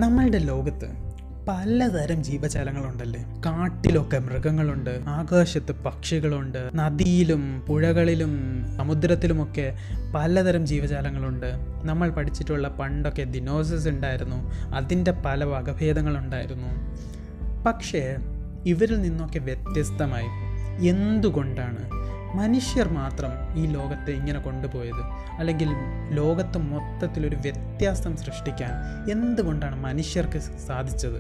നമ്മളുടെ ലോകത്ത് പലതരം ജീവജാലങ്ങളുണ്ടല്ലേ. കാട്ടിലൊക്കെ മൃഗങ്ങളുണ്ട്, ആകാശത്ത് പക്ഷികളുണ്ട്, നദിയിലും പുഴകളിലും സമുദ്രത്തിലുമൊക്കെ പലതരം ജീവജാലങ്ങളുണ്ട്. നമ്മൾ പഠിച്ചിട്ടുള്ള പണ്ടൊക്കെ ദിനോസസ് ഉണ്ടായിരുന്നു, അതിൻ്റെ പല വകഭേദങ്ങളുണ്ടായിരുന്നു. പക്ഷേ ഇവരിൽ നിന്നൊക്കെ വ്യത്യസ്തമായി എന്തുകൊണ്ടാണ് മനുഷ്യർ മാത്രം ഈ ലോകത്തെ ഇങ്ങനെ കൊണ്ടുപോയത്? അല്ലെങ്കിൽ ലോകത്ത് മൊത്തത്തിലൊരു വ്യത്യാസം സൃഷ്ടിക്കാൻ എന്തുകൊണ്ടാണ് മനുഷ്യർക്ക് സാധിച്ചത്?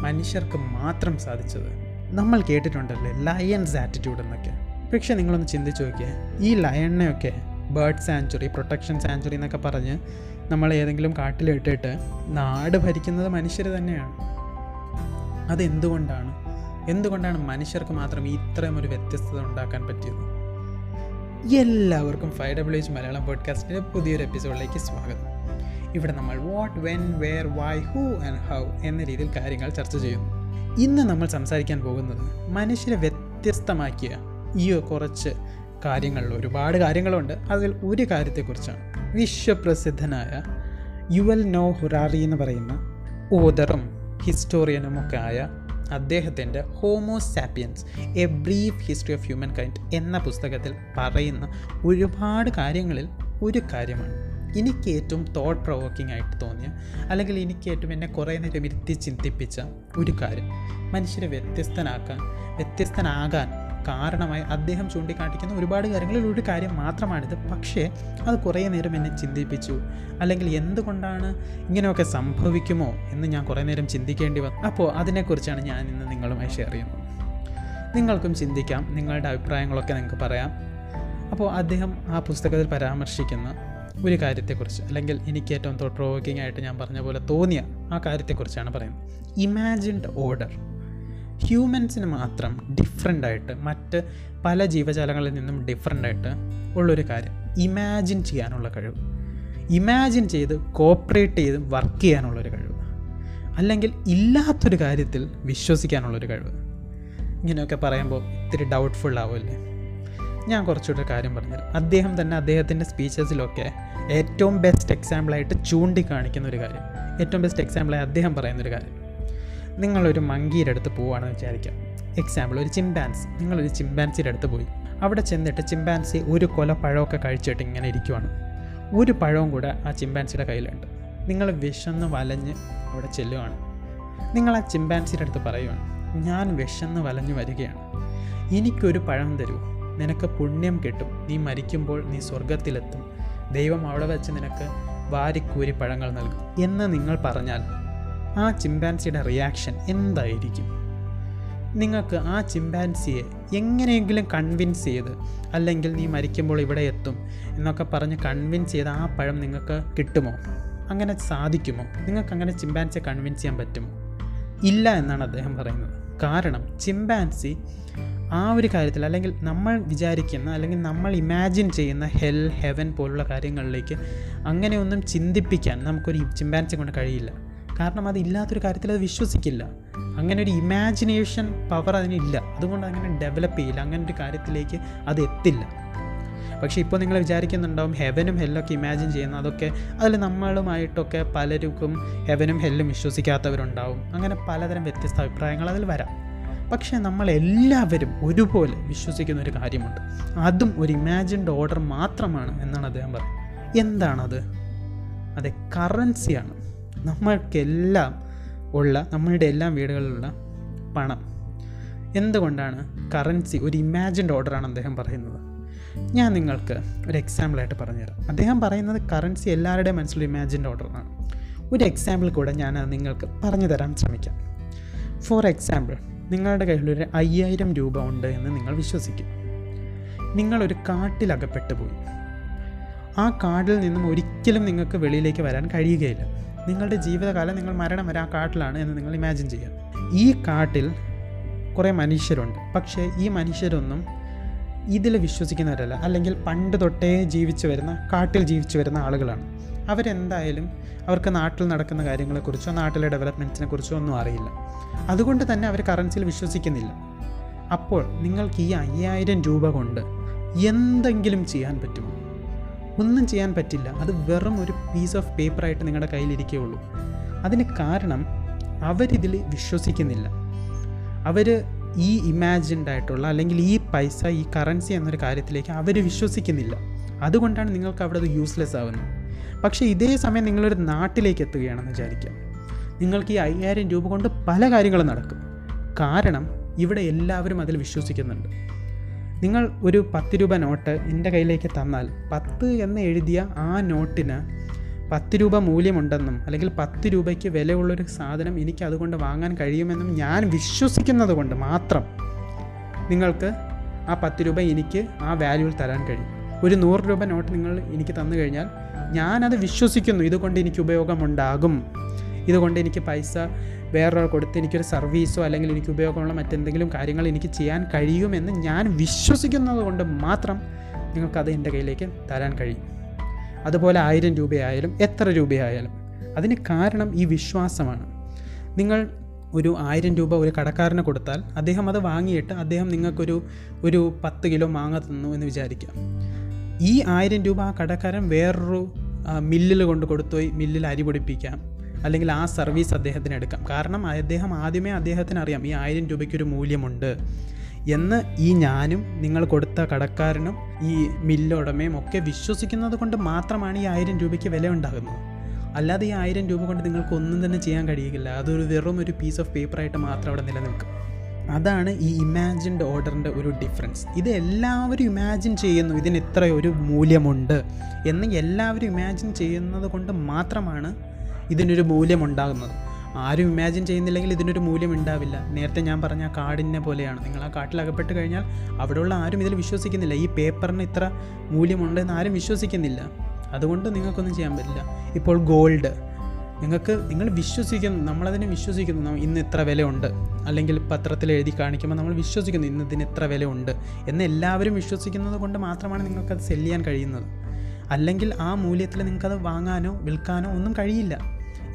മനുഷ്യർക്ക് മാത്രം സാധിച്ചത്? നമ്മൾ കേട്ടിട്ടുണ്ടല്ലേ ലയൺസ് ആറ്റിറ്റ്യൂഡ് എന്നൊക്കെ. പക്ഷേ നിങ്ങളൊന്ന് ചിന്തിച്ച് നോക്കിയേ, ഈ ലയണിനെയൊക്കെ ബേർഡ് സാങ്ച്വറി, പ്രൊട്ടക്ഷൻ സാങ്ച്വറി എന്നൊക്കെ പറഞ്ഞ് നമ്മൾ ഏതെങ്കിലും കാട്ടിലിട്ടിട്ട് നാട് ഭരിക്കുന്നത് മനുഷ്യർ തന്നെയാണ്. എന്തുകൊണ്ടാണ് മനുഷ്യർക്ക് മാത്രം ഇത്രയും ഒരു വ്യത്യസ്തത ഉണ്ടാക്കാൻ പറ്റിയത്? എല്ലാവർക്കും 5WH മലയാളം പോഡ്കാസ്റ്റിൻ്റെ പുതിയൊരു എപ്പിസോഡിലേക്ക് സ്വാഗതം. ഇവിടെ നമ്മൾ what, when, where, why, who and how എന്ന രീതിയിൽ കാര്യങ്ങൾ ചർച്ച ചെയ്യുന്നു. ഇന്ന് നമ്മൾ സംസാരിക്കാൻ പോകുന്നത് മനുഷ്യരെ വ്യത്യസ്തമാക്കിയ ഈ കുറച്ച് കാര്യങ്ങളിൽ ഒരുപാട് കാര്യങ്ങളുണ്ട്. അതിൽ ഒരു കാര്യത്തെക്കുറിച്ചാണ്. വിശ്വപ്രസിദ്ധനായ യുവൽ നോഹ് ഹറാരി എന്ന് പറയുന്ന ഓതറും ഹിസ്റ്റോറിയനും ഒക്കെ ആയ അദ്ദേഹത്തിൻ്റെ homo sapiens A brief history of human kind എന്ന പുസ്തകത്തിൽ പറയുന്ന ഒരുപാട് കാര്യങ്ങളിൽ ഒരു കാര്യമാണ് എനിക്ക് ഏറ്റവും തോട്ട് പ്രൊവോക്കിംഗ് ആയിട്ട് തോന്നിയ, അല്ലെങ്കിൽ എനിക്ക് ഏറ്റവും എന്നെ കുറേ നേരം ഇരുത്തി ചിന്തിപ്പിച്ച ഒരു കാര്യം. മനുഷ്യരെ വ്യത്യസ്തനാകാൻ കാരണമായി അദ്ദേഹം ചൂണ്ടിക്കാണിക്കുന്ന ഒരുപാട് കാര്യങ്ങളിൽ ഒരു കാര്യം മാത്രമാണിത്. പക്ഷേ അത് കുറേ നേരം എന്നെ ചിന്തിപ്പിച്ചു. അല്ലെങ്കിൽ എന്തുകൊണ്ടാണ് ഇങ്ങനെയൊക്കെ സംഭവിക്കുമോ എന്ന് ഞാൻ കുറേ നേരം ചിന്തിക്കേണ്ടി വന്നു. അപ്പോൾ അതിനെക്കുറിച്ചാണ് ഞാൻ ഇന്ന് നിങ്ങളുമായി ഷെയർ ചെയ്യുന്നത്. നിങ്ങൾക്കും ചിന്തിക്കാം, നിങ്ങളുടെ അഭിപ്രായങ്ങളൊക്കെ നിങ്ങൾക്ക് പറയാം. അപ്പോൾ അദ്ദേഹം ആ പുസ്തകത്തിൽ പരാമർശിക്കുന്ന ഒരു കാര്യത്തെക്കുറിച്ച്, അല്ലെങ്കിൽ എനിക്ക് ഏറ്റവും തോട്ട് പ്രൊവോക്കിംഗ് ആയിട്ട് ഞാൻ പറഞ്ഞ പോലെ തോന്നിയ ആ കാര്യത്തെക്കുറിച്ചാണ് പറയുന്നത്. Imagined order. ഹ്യൂമൻസിന് മാത്രം ഡിഫറെൻ്റായിട്ട് മറ്റ് പല ജീവജാലങ്ങളിൽ നിന്നും ഡിഫറെൻ്റായിട്ട് ഉള്ളൊരു കാര്യം ഇമാജിൻ ചെയ്യാനുള്ള കഴിവ്, ഇമാജിൻ ചെയ്ത് കോപ്പറേറ്റ് ചെയ്ത് വർക്ക് ചെയ്യാനുള്ളൊരു കഴിവ്, അല്ലെങ്കിൽ ഇല്ലാത്തൊരു കാര്യത്തിൽ വിശ്വസിക്കാനുള്ളൊരു കഴിവ്. ഇങ്ങനെയൊക്കെ പറയുമ്പോൾ ഇത്തിരി ഡൗട്ട്ഫുൾ ആവുമല്ലേ? ഞാൻ കുറച്ചുകൂടെ കാര്യം പറഞ്ഞുതരാം. അദ്ദേഹം തന്നെ അദ്ദേഹത്തിൻ്റെ സ്പീച്ചസിലൊക്കെ ഏറ്റവും ബെസ്റ്റ് എക്സാമ്പിളായിട്ട് ചൂണ്ടിക്കാണിക്കുന്ന ഒരു കാര്യം, ഏറ്റവും ബെസ്റ്റ് എക്സാമ്പിളായി അദ്ദേഹം പറയുന്നൊരു കാര്യം. നിങ്ങളൊരു മങ്കിയുടെ അടുത്ത് പോവുകയാണെന്ന് വിചാരിക്കാം. എക്സാമ്പിൾ, നിങ്ങളൊരു ചിമ്പാൻസിയുടെ അടുത്ത് പോയി. അവിടെ ചെന്നിട്ട് ചിമ്പാൻസി ഒരു കൊല പഴമൊക്കെ കഴിച്ചിട്ട് ഇങ്ങനെ ഇരിക്കുവാണ്. ഒരു പഴവും കൂടെ ആ ചിമ്പാൻസിയുടെ കയ്യിലുണ്ട്. നിങ്ങൾ വിശന്ന് വലഞ്ഞ് അവിടെ ചെല്ലുകയാണ്. നിങ്ങൾ ആ ചിമ്പാൻസിയുടെ അടുത്ത് പറയുകയാണ്, ഞാൻ വിശന്ന് വലഞ്ഞു വരികയാണ്, എനിക്കൊരു പഴം തരൂ, നിനക്ക് പുണ്യം കിട്ടും, നീ മരിക്കുമ്പോൾ നീ സ്വർഗത്തിലെത്തും, ദൈവം അവിടെ വെച്ച് നിനക്ക് വാരിക്കൂരി പഴങ്ങൾ നൽകും എന്ന് നിങ്ങൾ പറഞ്ഞാൽ ആ ചിമ്പാൻസിയുടെ റിയാക്ഷൻ എന്തായിരിക്കും? നിങ്ങൾക്ക് ആ ചിമ്പാൻസിയെ എങ്ങനെയെങ്കിലും കൺവിൻസ് ചെയ്ത്, അല്ലെങ്കിൽ നീ മരിക്കുമ്പോൾ ഇവിടെ എത്തും എന്നൊക്കെ പറഞ്ഞ് കൺവിൻസ് ചെയ്ത് ആ പഴം നിങ്ങൾക്ക് കിട്ടുമോ? അങ്ങനെ സാധിക്കുമോ? നിങ്ങൾക്കങ്ങനെ ചിമ്പാൻസിയെ കൺവിൻസ് ചെയ്യാൻ പറ്റുമോ? ഇല്ല എന്നാണ് അദ്ദേഹം പറയുന്നത്. കാരണം ചിമ്പാൻസി ആ ഒരു കാര്യത്തിൽ, അല്ലെങ്കിൽ നമ്മൾ വിചാരിക്കുന്ന, അല്ലെങ്കിൽ നമ്മൾ ഇമാജിൻ ചെയ്യുന്ന ഹെൽ, ഹെവൻ പോലുള്ള കാര്യങ്ങളിലേക്ക് അങ്ങനെയൊന്നും ചിന്തിപ്പിക്കാൻ നമുക്കൊരു ചിമ്പാൻസി കൊണ്ട് കഴിയില്ല. കാരണം അതില്ലാത്തൊരു കാര്യത്തിൽ അത് വിശ്വസിക്കില്ല. അങ്ങനെ ഒരു ഇമാജിനേഷൻ പവർ അതിനില്ല. അതുകൊണ്ട് അങ്ങനെ ഡെവലപ്പ് ചെയ്യില്ല, അങ്ങനെ ഒരു കാര്യത്തിലേക്ക് അത് എത്തില്ല. പക്ഷേ ഇപ്പോൾ നിങ്ങൾ വിചാരിക്കുന്നുണ്ടാവും ഹെവനും ഹെല്ലൊക്കെ ഇമാജിൻ ചെയ്യുന്ന, അതൊക്കെ അതിൽ നമ്മളുമായിട്ടൊക്കെ പലർക്കും ഹെവനും ഹെല്ലും വിശ്വസിക്കാത്തവരുണ്ടാവും. അങ്ങനെ പലതരം വ്യത്യസ്ത അഭിപ്രായങ്ങൾ അതിൽ വരാം. പക്ഷേ നമ്മളെല്ലാവരും ഒരുപോലെ വിശ്വസിക്കുന്ന ഒരു കാര്യമുണ്ട്. അതും ഒരു ഇമാജിൻഡ് ഓർഡർ മാത്രമാണ് എന്നാണ് അദ്ദേഹം പറയുന്നത്. എന്താണത്? അതെ, കറൻസിയാണ്. നമ്മൾക്കെല്ലാം ഉള്ള, നമ്മളുടെ എല്ലാ വീടുകളിലുള്ള പണം. എന്തുകൊണ്ടാണ് കറൻസി ഒരു ഇമാജിൻഡ് ഓർഡറാണ് അദ്ദേഹം പറയുന്നത്? ഞാൻ നിങ്ങൾക്ക് ഒരു എക്സാമ്പിളായിട്ട് പറഞ്ഞുതരാം. അദ്ദേഹം പറയുന്നത് കറൻസി എല്ലാവരുടെയും മനസ്സിൽ ഇമാജിൻഡ് ഓർഡറാണ്. ഒരു എക്സാമ്പിൾ കൂടെ ഞാൻ നിങ്ങൾക്ക് പറഞ്ഞു തരാൻ ശ്രമിക്കാം. ഫോർ എക്സാമ്പിൾ, നിങ്ങളുടെ കയ്യിലൊരു 5000 രൂപ ഉണ്ട് എന്ന് നിങ്ങൾ വിശ്വസിക്കും. നിങ്ങളൊരു കാട്ടിലകപ്പെട്ടു പോയി. ആ കാട്ടിൽ നിന്നും ഒരിക്കലും നിങ്ങൾക്ക് വെളിയിലേക്ക് വരാൻ കഴിയുകയില്ല. നിങ്ങളുടെ ജീവിതകാലം, നിങ്ങൾ മരണം വരെ ആ കാട്ടിലാണ് എന്ന് നിങ്ങൾ ഇമാജിൻ ചെയ്യുക. ഈ കാട്ടിൽ കുറേ മനുഷ്യരുണ്ട്. പക്ഷേ ഈ മനുഷ്യരൊന്നും ഇതിൽ വിശ്വസിക്കുന്നവരല്ല, അല്ലെങ്കിൽ പണ്ട് തൊട്ടേ കാട്ടിൽ ജീവിച്ചു വരുന്ന ആളുകളാണ്. അവരെന്തായാലും അവർക്ക് നാട്ടിൽ നടക്കുന്ന കാര്യങ്ങളെക്കുറിച്ചോ നാട്ടിലെ ഡെവലപ്മെൻറ്റ്സിനെ കുറിച്ചോ ഒന്നും അറിയില്ല. അതുകൊണ്ട് തന്നെ അവർ കറൻസിയിൽ വിശ്വസിക്കുന്നില്ല. അപ്പോൾ നിങ്ങൾക്ക് ഈ 5000 രൂപ കൊണ്ട് എന്തെങ്കിലും ചെയ്യാൻ പറ്റുമോ? ഒന്നും ചെയ്യാൻ പറ്റില്ല. അത് വെറും ഒരു പീസ് ഓഫ് പേപ്പറായിട്ട് നിങ്ങളുടെ കയ്യിലിരിക്കുകയുള്ളൂ. അതിന് കാരണം അവരിതിൽ വിശ്വസിക്കുന്നില്ല. അവർ ഈ ഇമാജിൻഡ് ആയിട്ടുള്ള അല്ലെങ്കിൽ ഈ പൈസ, ഈ കറൻസി എന്നൊരു കാര്യത്തിലേക്ക് അവർ വിശ്വസിക്കുന്നില്ല. അതുകൊണ്ടാണ് നിങ്ങൾക്ക് അവിടെ അത് യൂസ്ലെസ് ആവുന്നത്. പക്ഷേ ഇതേ സമയം നിങ്ങളൊരു നാട്ടിലേക്ക് എത്തുകയാണെന്ന് വിചാരിക്കാം. നിങ്ങൾക്ക് ഈ 5000 രൂപ കൊണ്ട് പല കാര്യങ്ങളും നടക്കും. കാരണം ഇവിടെ എല്ലാവരും അതിൽ വിശ്വസിക്കുന്നുണ്ട്. നിങ്ങൾ ഒരു 10 രൂപ നോട്ട് എൻ്റെ കയ്യിലേക്ക് തന്നാൽ 10 എന്ന് എഴുതിയ ആ നോട്ടിന് 10 രൂപ മൂല്യമുണ്ടെന്നും അല്ലെങ്കിൽ 10 രൂപയ്ക്ക് വിലയുള്ളൊരു സാധനം എനിക്ക് അതുകൊണ്ട് വാങ്ങാൻ കഴിയുമെന്നും ഞാൻ വിശ്വസിക്കുന്നത് കൊണ്ട് മാത്രം നിങ്ങൾക്ക് ആ 10 രൂപ എനിക്ക് ആ വാല്യൂവിൽ തരാൻ കഴിയും. ഒരു 100 രൂപ നോട്ട് നിങ്ങൾ എനിക്ക് തന്നു കഴിഞ്ഞാൽ ഞാനത് വിശ്വസിക്കുന്നു, ഇതുകൊണ്ട് എനിക്ക് ഉപയോഗമുണ്ടാകും, ഇതുകൊണ്ട് എനിക്ക് പൈസ വേറൊരാൾ കൊടുത്ത് എനിക്കൊരു സർവീസോ അല്ലെങ്കിൽ എനിക്ക് ഉപയോഗമുള്ള മറ്റെന്തെങ്കിലും കാര്യങ്ങൾ എനിക്ക് ചെയ്യാൻ കഴിയുമെന്ന് ഞാൻ വിശ്വസിക്കുന്നത് കൊണ്ട് മാത്രം നിങ്ങൾക്കത് എൻ്റെ കയ്യിലേക്ക് തരാൻ കഴിയും. അതുപോലെ 1000 രൂപയായാലും എത്ര രൂപയായാലും അതിന് കാരണം ഈ വിശ്വാസമാണ്. നിങ്ങൾ ഒരു 1000 രൂപ ഒരു കടക്കാരന് കൊടുത്താൽ അദ്ദേഹം അത് വാങ്ങിയിട്ട് അദ്ദേഹം നിങ്ങൾക്കൊരു 10 കിലോ മാങ്ങ തന്നു എന്ന് വിചാരിക്കാം. ഈ 1000 രൂപ ആ കടക്കാരൻ വേറൊരു മില്ലിൽ കൊണ്ട് കൊടുത്തുപോയി മില്ലിൽ അരി പൊടിപ്പിക്കാം, അല്ലെങ്കിൽ ആ സർവീസ് അദ്ദേഹത്തിന് എടുക്കാം. കാരണം അദ്ദേഹത്തിന് അറിയാം ഈ 1000 രൂപയ്ക്കൊരു മൂല്യമുണ്ട് എന്ന് ഈ ഞാനും നിങ്ങൾ കൊടുത്ത കടക്കാരനും ഈ മില്ലുടമയും ഒക്കെ വിശ്വസിക്കുന്നത് കൊണ്ട് മാത്രമാണ് ഈ 1000 രൂപയ്ക്ക് വില ഉണ്ടാകുന്നത്. അല്ലാതെ ഈ 1000 രൂപ കൊണ്ട് നിങ്ങൾക്ക് ഒന്നും തന്നെ ചെയ്യാൻ കഴിയില്ല. അതൊരു വെറും ഒരു പീസ് ഓഫ് പേപ്പറായിട്ട് മാത്രം അവിടെ നിലനിൽക്കും. അതാണ് ഈ ഇമാജിൻഡ് ഓർഡറിൻ്റെ ഒരു ഡിഫറൻസ്. ഇത് എല്ലാവരും ഇമാജിൻ ചെയ്യുന്നു, ഇതിന് ഇത്ര ഒരു മൂല്യമുണ്ട് എന്ന് എല്ലാവരും ഇമാജിൻ ചെയ്യുന്നത് കൊണ്ട് മാത്രമാണ് ഇതിനൊരു മൂല്യമുണ്ടാകുന്നത്. ആരും ഇമാജിൻ ചെയ്യുന്നില്ലെങ്കിൽ ഇതിനൊരു മൂല്യം ഉണ്ടാവില്ല. നേരത്തെ ഞാൻ പറഞ്ഞ ആ കാടിനെ പോലെയാണ്. നിങ്ങൾ ആ കാട്ടിലകപ്പെട്ട് കഴിഞ്ഞാൽ അവിടെയുള്ള ആരും ഇതിൽ വിശ്വസിക്കുന്നില്ല. ഈ പേപ്പറിന് ഇത്ര മൂല്യമുണ്ടെന്ന് ആരും വിശ്വസിക്കുന്നില്ല. അതുകൊണ്ട് നിങ്ങൾക്കൊന്നും ചെയ്യാൻ പറ്റില്ല. ഇപ്പോൾ ഗോൾഡ് നിങ്ങൾ വിശ്വസിക്കുന്നു, നമ്മളതിനെ വിശ്വസിക്കുന്നു, ഇന്ന് ഇത്ര വിലയുണ്ട്, അല്ലെങ്കിൽ പത്രത്തിൽ എഴുതി കാണിക്കുമ്പോൾ നമ്മൾ വിശ്വസിക്കുന്നു ഇന്ന് ഇതിന് ഇത്ര വിലയുണ്ട് എന്ന് എല്ലാവരും വിശ്വസിക്കുന്നത് കൊണ്ട് മാത്രമാണ് നിങ്ങൾക്കത് സെല് ചെയ്യാൻ കഴിയുന്നത്. അല്ലെങ്കിൽ ആ മൂല്യത്തിൽ നിങ്ങൾക്കത് വാങ്ങാനോ വിൽക്കാനോ ഒന്നും കഴിയില്ല.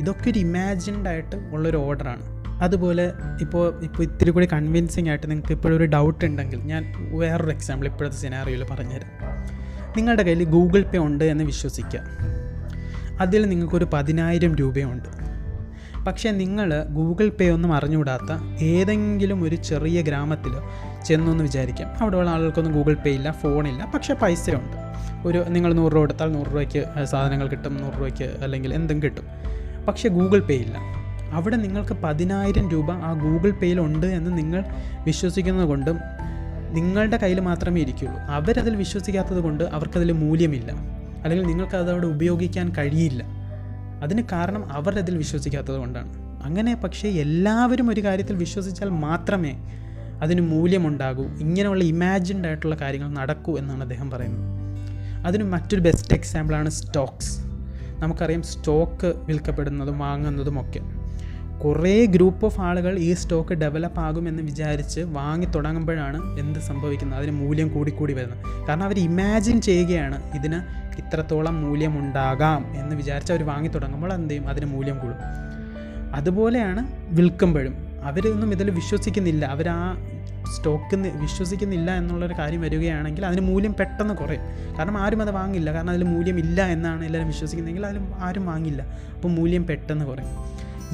ഇതൊക്കെ ഒരു ഇമാജിൻഡ് ആയിട്ട് ഉള്ളൊരു ഓർഡറാണ്. അതുപോലെ ഇപ്പോൾ ഇത്തിരി കൂടി കൺവിൻസിങ് ആയിട്ട് നിങ്ങൾക്ക് ഇപ്പോഴൊരു ഡൗട്ട് ഉണ്ടെങ്കിൽ ഞാൻ വേറൊരു എക്സാമ്പിൾ ഇപ്പോഴത്തെ സിനാറിയോയിൽ പറഞ്ഞുതരാം. നിങ്ങളുടെ കയ്യിൽ ഗൂഗിൾ പേ ഉണ്ട് എന്ന് വിശ്വസിക്കുക. അതിൽ നിങ്ങൾക്കൊരു 10,000 രൂപയുണ്ട്. പക്ഷേ നിങ്ങൾ ഗൂഗിൾ പേ ഒന്നും അറിഞ്ഞുകൂടാത്ത ഏതെങ്കിലും ഒരു ചെറിയ ഗ്രാമത്തിൽ ചെന്നൊന്ന് വിചാരിക്കാം. അവിടെയുള്ള ആളുകൾക്കൊന്നും ഗൂഗിൾ പേ ഇല്ല, ഫോണില്ല, പക്ഷേ പൈസയുണ്ട്. നിങ്ങൾ 100 രൂപ കൊടുത്താൽ 100 രൂപയ്ക്ക് സാധനങ്ങൾ കിട്ടും, 100 രൂപയ്ക്ക് അല്ലെങ്കിൽ എന്തും കിട്ടും. പക്ഷേ ഗൂഗിൾ പേ ഇല്ല. അവിടെ നിങ്ങൾക്ക് 10,000 രൂപ ആ ഗൂഗിൾ പേയിൽ ഉണ്ട് എന്ന് നിങ്ങൾ വിശ്വസിക്കുന്നത് കൊണ്ടും നിങ്ങളുടെ കയ്യിൽ മാത്രമേ ഇരിക്കുകയുള്ളൂ. അവരതിൽ വിശ്വസിക്കാത്തത് കൊണ്ട് അവർക്കതിൽ മൂല്യമില്ല, അല്ലെങ്കിൽ നിങ്ങൾക്ക് അതവിടെ ഉപയോഗിക്കാൻ കഴിയില്ല. അതിന് കാരണം അവരതിൽ വിശ്വസിക്കാത്തത് കൊണ്ടാണ്. അങ്ങനെ പക്ഷേ എല്ലാവരും ഒരു കാര്യത്തിൽ വിശ്വസിച്ചാൽ മാത്രമേ അതിന് മൂല്യമുണ്ടാകൂ, ഇങ്ങനെയുള്ള ഇമാജിൻഡ് ആയിട്ടുള്ള കാര്യങ്ങൾ നടക്കൂ എന്നാണ് അദ്ദേഹം പറയുന്നത്. അതിന് മറ്റൊരു ബെസ്റ്റ് എക്സാമ്പിളാണ് സ്റ്റോക്സ്. നമുക്കറിയാം സ്റ്റോക്ക് വിൽക്കപ്പെടുന്നതും വാങ്ങുന്നതുമൊക്കെ. കുറേ ഗ്രൂപ്പ് ഓഫ് ആളുകൾ ഈ സ്റ്റോക്ക് ഡെവലപ്പ് ആകുമെന്ന് വിചാരിച്ച് വാങ്ങി തുടങ്ങുമ്പോഴാണ് എന്ത് സംഭവിക്കുന്നത്, അതിന് മൂല്യം കൂടിക്കൂടി വരുന്നത്. കാരണം അവർ ഇമാജിൻ ചെയ്യുകയാണ് ഇതിന് ഇത്രത്തോളം മൂല്യമുണ്ടാകാം എന്ന് വിചാരിച്ച് അവർ വാങ്ങി തുടങ്ങുമ്പോൾ എന്ത് ചെയ്യും, അതിന് മൂല്യം കൂടും. അതുപോലെയാണ് വിൽക്കുമ്പോഴും അവരൊന്നും ഇതിൽ വിശ്വസിക്കുന്നില്ല, അവർ ആ സ്റ്റോക്ക് വിശ്വസിക്കുന്നില്ല എന്നുള്ളൊരു കാര്യം വരികയാണെങ്കിൽ അതിന് മൂല്യം പെട്ടെന്ന് കുറയും. കാരണം ആരും അത് വാങ്ങില്ല, കാരണം അതിൽ മൂല്യമില്ല എന്നാണ് എല്ലാവരും വിശ്വസിക്കുന്നതെങ്കിൽ അതിൽ ആരും വാങ്ങില്ല. അപ്പോൾ മൂല്യം പെട്ടെന്ന് കുറയും.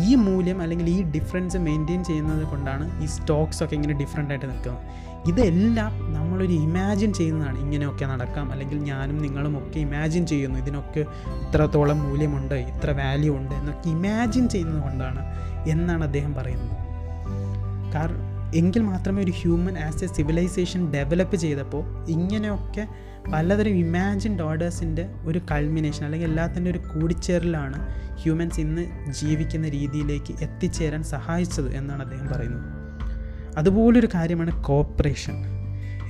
ഈ മൂല്യം അല്ലെങ്കിൽ ഈ ഡിഫറൻസ് മെയിൻറ്റെയിൻ ചെയ്യുന്നത് കൊണ്ടാണ് ഈ സ്റ്റോക്സൊക്കെ ഇങ്ങനെ ഡിഫറെൻ്റ് ആയിട്ട് നിൽക്കുന്നത്. ഇതെല്ലാം നമ്മളൊരു ഇമാജിൻ ചെയ്യുന്നതാണ്. ഇങ്ങനെയൊക്കെ നടക്കാം, അല്ലെങ്കിൽ ഞാനും നിങ്ങളും ഒക്കെ ഇമാജിൻ ചെയ്യുന്നു ഇതിനൊക്കെ ഇത്രത്തോളം മൂല്യമുണ്ട്, ഇത്ര വാല്യൂ ഉണ്ട് എന്നൊക്കെ ഇമാജിൻ ചെയ്യുന്നത് കൊണ്ടാണ് എന്നാണ് അദ്ദേഹം പറയുന്നത്. കാരണം എങ്കിൽ മാത്രമേ ഒരു human as a civilization develop ചെയ്തപ്പോൾ ഇങ്ങനെയൊക്കെ പലതരം ഇമാജിൻഡ് ഓർഡേഴ്സിൻ്റെ ഒരു കൾമിനേഷൻ അല്ലെങ്കിൽ എല്ലാത്തിൻ്റെ ഒരു കൂടിച്ചേരലാണ് ഹ്യൂമൻസ് ഇന്ന് ജീവിക്കുന്ന രീതിയിലേക്ക് എത്തിച്ചേരാൻ സഹായിച്ചത് എന്നാണ് അദ്ദേഹം പറയുന്നത്. അതുപോലൊരു കാര്യമാണ് കോപ്പറേഷൻ.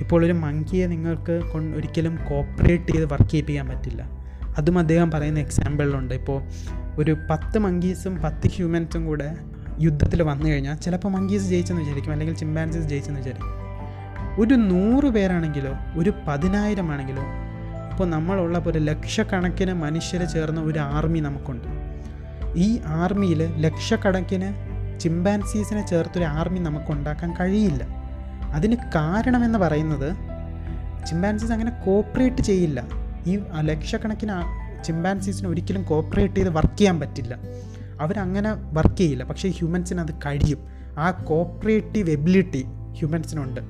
ഇപ്പോൾ ഒരു മങ്കിയെ നിങ്ങൾക്ക് ഒരിക്കലും കോപ്പറേറ്റ് ചെയ്ത് വർക്ക് ചെയ്യിപ്പിക്കാൻ പറ്റില്ല. അതും അദ്ദേഹം പറയുന്ന എക്സാമ്പിളിലുണ്ട്. ഇപ്പോൾ ഒരു 10 മങ്കീസും 10 ഹ്യൂമൻസും കൂടെ യുദ്ധത്തിൽ വന്നു കഴിഞ്ഞാൽ ചിലപ്പോൾ മങ്കീസ് ജയിച്ചെന്ന് വിചാരിക്കും, അല്ലെങ്കിൽ ചിമ്പാൻസീസ് ജയിച്ചെന്ന് വിചാരിക്കും. ഒരു 100 പേരാണെങ്കിലോ ഒരു 10,000 ആണെങ്കിലോ ഇപ്പോൾ നമ്മളുള്ളപ്പോൾ ഒരു ലക്ഷക്കണക്കിന് മനുഷ്യരെ ചേർന്ന ഒരു ആർമി നമുക്കുണ്ട്. ഈ ആർമിയിൽ ലക്ഷക്കണക്കിന് ചിമ്പാൻസീസിനെ ചേർത്തൊരു ആർമി നമുക്ക് ഉണ്ടാക്കാൻ കഴിയില്ല. അതിന് കാരണമെന്ന് പറയുന്നത് ചിമ്പാൻസീസ് അങ്ങനെ കോപ്പറേറ്റ് ചെയ്യില്ല. ഈ ലക്ഷക്കണക്കിന് ചിമ്പാൻസീസിന് ഒരിക്കലും കോപ്പറേറ്റ് ചെയ്ത് വർക്ക് ചെയ്യാൻ പറ്റില്ല. അവരങ്ങനെ വർക്ക് ചെയ്യില്ല. പക്ഷേ ഹ്യൂമൻസിന് അത് കഴിയും. ആ കോപ്പറേറ്റീവ് എബിലിറ്റി ഹ്യൂമൻസിനുണ്ട്.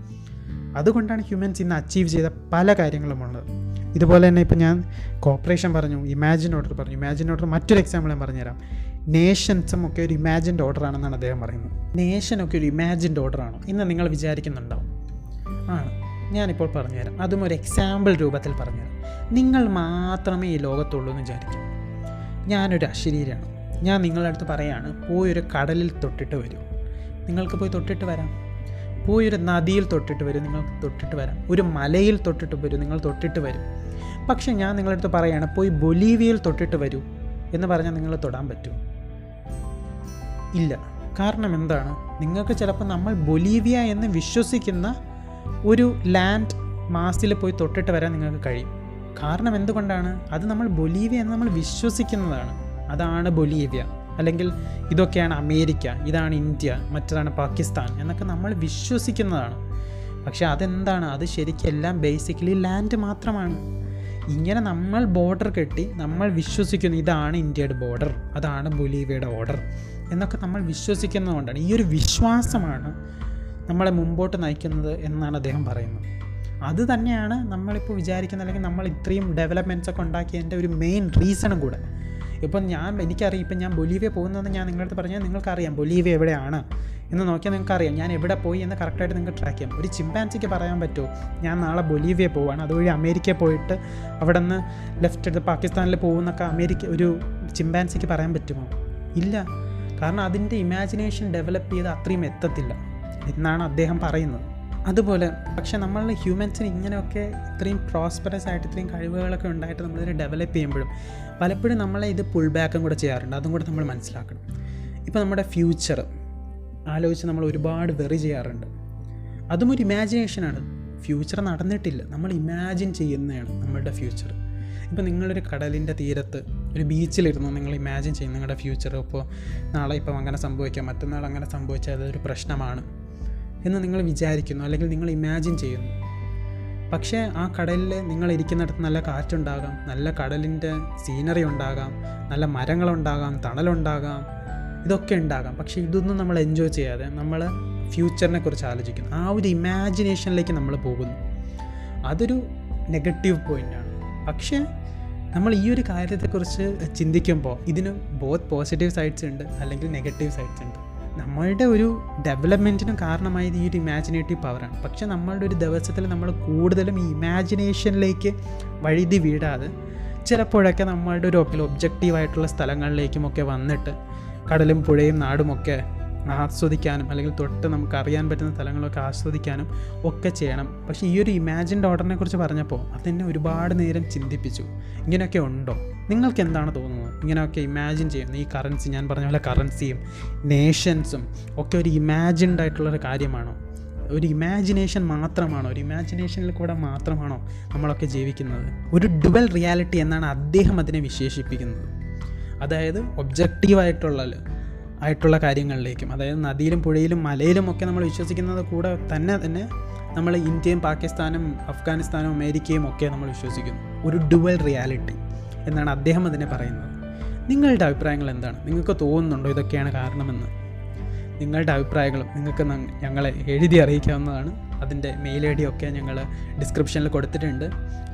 അതുകൊണ്ടാണ് ഹ്യൂമൻസ് ഇന്ന് അച്ചീവ് ചെയ്ത പല കാര്യങ്ങളുമുള്ളത്. ഇതുപോലെ തന്നെ ഇപ്പോൾ ഞാൻ കോപ്പറേഷൻ പറഞ്ഞു, ഇമാജിൻ ഓർഡർ പറഞ്ഞു. ഇമാജിൻ ഓർഡർ മറ്റൊരു എക്സാമ്പിൾ ഞാൻ പറഞ്ഞുതരാം. നേഷൻസും ഒക്കെ ഒരു ഇമാജിൻഡ് ഓർഡർ ആണെന്നാണ് അദ്ദേഹം പറയുന്നത്. നേഷനൊക്കെ ഒരു ഇമാജിൻഡ് ഓർഡർ ആണോ എന്ന് നിങ്ങൾ വിചാരിക്കുന്നുണ്ടാവും. ആണ്. ഞാനിപ്പോൾ പറഞ്ഞുതരാം. അതും ഒരു എക്സാമ്പിൾ രൂപത്തിൽ പറഞ്ഞുതരാം. നിങ്ങൾ മാത്രമേ ഈ ലോകത്തുള്ളൂ എന്ന് വിചാരിക്കും. ഞാനൊരു അശരീരിയാണ്. ഞാൻ നിങ്ങളുടെ അടുത്ത് പറയാണ്, പോയൊരു കടലിൽ തൊട്ടിട്ട് വരൂ. നിങ്ങൾക്ക് പോയി തൊട്ടിട്ട് വരാം. പോയൊരു നദിയിൽ തൊട്ടിട്ട് വരും, നിങ്ങൾക്ക് തൊട്ടിട്ട് വരാം. ഒരു മലയിൽ തൊട്ടിട്ട് വരും, നിങ്ങൾ തൊട്ടിട്ട് വരും. പക്ഷേ ഞാൻ നിങ്ങളുടെ അടുത്ത് പറയാണ്, പോയി ബൊലീവിയയിൽ തൊട്ടിട്ട് വരൂ എന്ന് പറഞ്ഞാൽ നിങ്ങൾ തൊടാൻ പറ്റുമോ? ഇല്ല. കാരണം എന്താണ്? നിങ്ങൾക്ക് ചിലപ്പോൾ നമ്മൾ ബൊലീവിയ എന്ന് വിശ്വസിക്കുന്ന ഒരു ലാൻഡ് മാസിൽ പോയി തൊട്ടിട്ട് വരാൻ നിങ്ങൾക്ക് കഴിയും. കാരണം എന്തുകൊണ്ടാണ്? അത് നമ്മൾ ബൊലീവിയ എന്ന് നമ്മൾ വിശ്വസിക്കുന്നതാണ്. അതാണ് ബൊലീവിയ, അല്ലെങ്കിൽ ഇതൊക്കെയാണ് അമേരിക്ക, ഇതാണ് ഇന്ത്യ, മറ്റതാണ് പാകിസ്ഥാൻ എന്നൊക്കെ നമ്മൾ വിശ്വസിക്കുന്നതാണ്. പക്ഷേ അതെന്താണ്? അത് ശരിക്കും എല്ലാം ബേസിക്കലി ലാൻഡ് മാത്രമാണ്. ഇങ്ങനെ നമ്മൾ ബോർഡർ കെട്ടി നമ്മൾ വിശ്വസിക്കുന്നു, ഇതാണ് ഇന്ത്യയുടെ ബോർഡർ, അതാണ് ബൊലീവിയയുടെ ബോർഡർ എന്നൊക്കെ നമ്മൾ വിശ്വസിക്കുന്നതുകൊണ്ടാണ്. ഈ ഒരു വിശ്വാസമാണ് നമ്മളെ മുമ്പോട്ട് നയിക്കുന്നത് എന്നാണ് അദ്ദേഹം പറയുന്നത്. അത് തന്നെയാണ് നമ്മളിപ്പോൾ വിചാരിക്കുന്നത്, അല്ലെങ്കിൽ നമ്മൾ ഇത്രയും ഡെവലപ്മെൻറ്റ്സ് ഒക്കെ ഉണ്ടാക്കിയതിൻ്റെ ഒരു മെയിൻ റീസണും കൂടെ. ഇപ്പം എനിക്കറിയാം, ഇപ്പം ഞാൻ ബൊലീവിയ പോകുന്നതെന്ന് ഞാൻ നിങ്ങളുടെ അടുത്ത് പറഞ്ഞാൽ നിങ്ങൾക്കറിയാം ബൊലീവിയ എവിടെയാണ് എന്ന് നോക്കിയാൽ നിങ്ങൾക്കറിയാം ഞാൻ എവിടെ പോയി എന്ന് കറക്റ്റായിട്ട് നിങ്ങൾക്ക് ട്രാക്ക് ചെയ്യാം. ഒരു ചിമ്പാൻസിക്ക് പറയാൻ പറ്റുമോ ഞാൻ നാളെ ബൊലീവിയ പോവാണ്, അതുവഴി അമേരിക്കയിൽ പോയിട്ട് അവിടെ നിന്ന് ലെഫ്റ്റ് എടുത്ത് പാകിസ്ഥാനിൽ പോകുന്നൊക്കെ ഒരു ചിമ്പാൻസിക്ക് പറയാൻ പറ്റുമോ? ഇല്ല. കാരണം അതിൻ്റെ ഇമാജിനേഷൻ ഡെവലപ്പ് ചെയ്ത് അത്രയും എത്തത്തില്ല എന്നാണ് അദ്ദേഹം പറയുന്നത്. അതുപോലെ പക്ഷേ നമ്മൾ ഹ്യൂമൻസിന് ഇങ്ങനെയൊക്കെ ഇത്രയും പ്രോസ്പെറസ് ആയിട്ട് ഇത്രയും കഴിവുകളൊക്കെ ഉണ്ടായിട്ട് നമ്മളിതിനെ ഡെവലപ്പ് ചെയ്യുമ്പോഴും പലപ്പോഴും നമ്മളെ ഇത് പുൾ ബാക്കും കൂടെ ചെയ്യാറുണ്ട്. അതും കൂടെ നമ്മൾ മനസ്സിലാക്കണം. ഇപ്പോൾ നമ്മുടെ ഫ്യൂച്ചർ ആലോചിച്ച് നമ്മൾ ഒരുപാട് വെറി ചെയ്യാറുണ്ട്. അതും ഒരു ഇമാജിനേഷനാണ്. ഫ്യൂച്ചർ നടന്നിട്ടില്ല, നമ്മൾ ഇമാജിൻ ചെയ്യുന്നതാണ് നമ്മളുടെ ഫ്യൂച്ചർ. ഇപ്പോൾ നിങ്ങളൊരു കടലിൻ്റെ തീരത്ത് ഒരു ബീച്ചിലിരുന്നു നിങ്ങൾ ഇമാജിൻ ചെയ്യുന്നു നിങ്ങളുടെ ഫ്യൂച്ചർ. ഇപ്പോൾ നാളെ ഇപ്പം അങ്ങനെ സംഭവിക്കാം, മറ്റന്നാൾ അങ്ങനെ സംഭവിച്ചാൽ അതൊരു പ്രശ്നമാണ് എന്ന് നിങ്ങൾ വിചാരിക്കുന്നു, അല്ലെങ്കിൽ നിങ്ങൾ ഇമാജിൻ ചെയ്യുന്നു. പക്ഷേ ആ കടലിൽ നിങ്ങൾ ഇരിക്കുന്നിടത്ത് നല്ല കാറ്റുണ്ടാകാം, നല്ല കടലിൻ്റെ സീനറി ഉണ്ടാകാം, നല്ല മരങ്ങളുണ്ടാകാം, തണലുണ്ടാകാം, ഇതൊക്കെ ഉണ്ടാകാം. പക്ഷേ ഇതൊന്നും നമ്മൾ എൻജോയ് ചെയ്യാതെ നമ്മൾ ഫ്യൂച്ചറിനെ കുറിച്ച് ആലോചിക്കുന്നു. ആ ഒരു ഇമാജിനേഷനിലേക്ക് നമ്മൾ പോകുന്നു. അതൊരു നെഗറ്റീവ് പോയിൻ്റാണ്. പക്ഷേ നമ്മൾ ഈ ഒരു കാര്യത്തെക്കുറിച്ച് ചിന്തിക്കുമ്പോൾ ഇതിന് ബോത്ത് പോസിറ്റീവ് സൈഡ്സ് ഉണ്ട്, അല്ലെങ്കിൽ നെഗറ്റീവ് സൈഡ്സ് ഉണ്ട്. നമ്മളുടെ ഒരു ഡെവലപ്മെൻറ്റിനും കാരണമായത് ഈ ഒരു ഇമാജിനേറ്റീവ് പവറാണ്. പക്ഷേ നമ്മളുടെ ഒരു ദിവസത്തിൽ നമ്മൾ കൂടുതലും ഈ ഇമാജിനേഷനിലേക്ക് വഴുതി വീഴാതെ ചിലപ്പോഴൊക്കെ നമ്മളുടെ ഒരു ഒബ്ജക്റ്റീവായിട്ടുള്ള സ്ഥലങ്ങളിലേക്കുമൊക്കെ വന്നിട്ട് കടലും പുഴയും നാടുമൊക്കെ ആസ്വദിക്കാനും, അല്ലെങ്കിൽ തൊട്ട് നമുക്ക് അറിയാൻ പറ്റുന്ന സ്ഥലങ്ങളൊക്കെ ആസ്വദിക്കാനും ഒക്കെ ചെയ്യണം. പക്ഷേ ഈ ഒരു ഇമാജിൻഡ് ഓർഡറിനെ കുറിച്ച് പറഞ്ഞപ്പോൾ അതെന്നെ ഒരുപാട് നേരം ചിന്തിപ്പിച്ചു. ഇങ്ങനെയൊക്കെ ഉണ്ടോ? നിങ്ങൾക്ക് എന്താണ് തോന്നുന്നത്? ഇങ്ങനെയൊക്കെ ഇമാജിൻ ചെയ്യുന്നു. ഈ കറൻസി, ഞാൻ പറഞ്ഞ പോലെ കറൻസിയും നേഷൻസും ഒക്കെ ഒരു ഇമാജിൻഡ് ആയിട്ടുള്ളൊരു കാര്യമാണോ? ഒരു ഇമാജിനേഷൻ മാത്രമാണോ? ഒരു ഇമാജിനേഷനിൽ കൂടെ മാത്രമാണോ നമ്മളൊക്കെ ജീവിക്കുന്നത്? ഒരു ഡുവൽ റിയാലിറ്റി എന്നാണ് അദ്ദേഹം അതിനെ വിശേഷിപ്പിക്കുന്നത്. അതായത് ഒബ്ജക്റ്റീവായിട്ടുള്ള കാര്യങ്ങളിലേക്കും, അതായത് നദിയിലും പുഴയിലും മലയിലും ഒക്കെ നമ്മൾ വിശ്വസിക്കുന്നത് കൂടെ തന്നെ നമ്മൾ ഇന്ത്യയും പാകിസ്ഥാനും അഫ്ഗാനിസ്ഥാനും അമേരിക്കയും ഒക്കെ നമ്മൾ വിശ്വസിക്കുന്നു. ഒരു ഡുവൽ റിയാലിറ്റി എന്നാണ് അദ്ദേഹം അതിനെ പറയുന്നത്. നിങ്ങളുടെ അഭിപ്രായങ്ങൾ എന്താണ്? നിങ്ങൾക്ക് തോന്നുന്നുണ്ടോ ഇതൊക്കെയാണ് കാരണമെന്ന്? നിങ്ങളുടെ അഭിപ്രായങ്ങളും നിങ്ങൾക്ക് ഞങ്ങളെ എഴുതി അറിയിക്കാവുന്നതാണ്. അതിൻ്റെ മെയിൽ ഐ ഡി ഒക്കെ ഞങ്ങൾ ഡിസ്ക്രിപ്ഷനിൽ കൊടുത്തിട്ടുണ്ട്.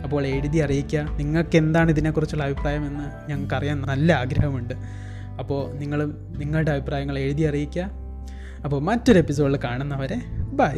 അപ്പോൾ എഴുതി അറിയിക്കുക നിങ്ങൾക്ക് എന്താണ് ഇതിനെക്കുറിച്ചുള്ള അഭിപ്രായമെന്ന് ഞങ്ങൾക്കറിയാൻ നല്ല ആഗ്രഹമുണ്ട്. അപ്പോൾ നിങ്ങളുടെ അഭിപ്രായങ്ങൾ എഴുതി അറിയിക്കുക. അപ്പോൾ മറ്റൊരു എപ്പിസോഡിൽ കാണുന്നവരെ ബൈ.